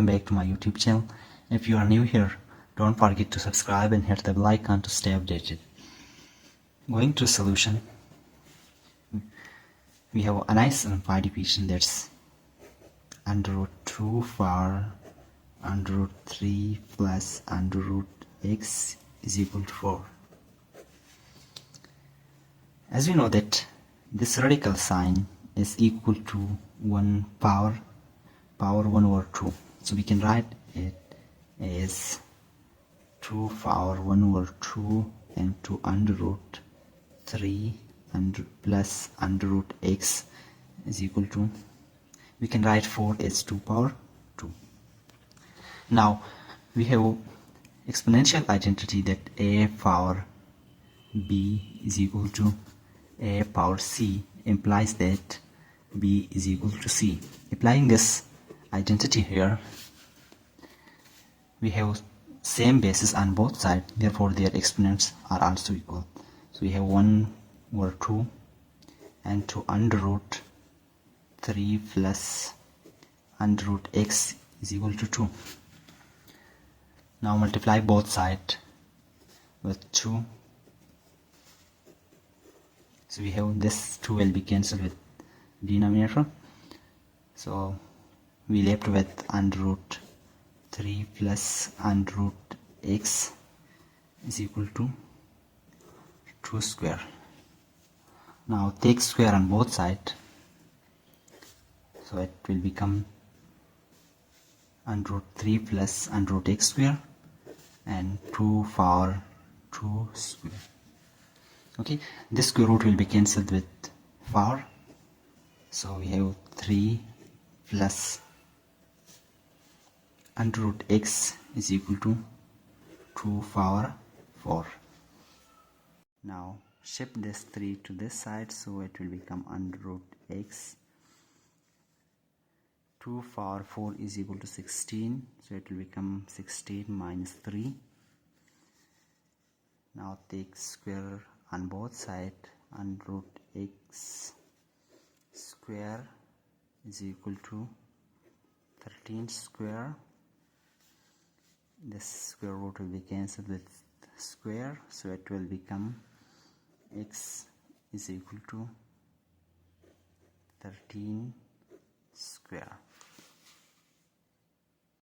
welcome back to my YouTube channel. If you are new here, don't forget to subscribe and hit the bell icon to stay updated. Going to solution, we have a nice simplified equation that's under root 2 for under root 3 plus under root x is equal to 4. As we know that this radical sign is equal to 1 power 1 over 2, so we can write it as 2 power 1 over 2 into under root 3 plus under root x is equal to, we can write 4 as 2 power 2. Now we have exponential identity that a power b is equal to a power c implies that b is equal to c. Applying this identity here, we have same basis on both sides, therefore their exponents are also equal. So we have 1 over 2 and 2 under root 3 plus under root x is equal to 2. Now multiply both sides with 2. So we have this 2 will be cancelled with denominator. So we left with under root 3 plus under root x is equal to 2 square. Now take square on both sides. So it will become under root 3 plus under root x square and 2 power 2 square. Okay, this square root will be cancelled with power. So we have 3 plus under root x is equal to 2 power 4. Now shift this 3 to this side, so it will become under root x. 2 power 4 is equal to 16, so it will become 16 minus 3. Now take square on both sides. Under root x square is equal to 13 square. This square root will be cancelled with square, so it will become x is equal to 13 square.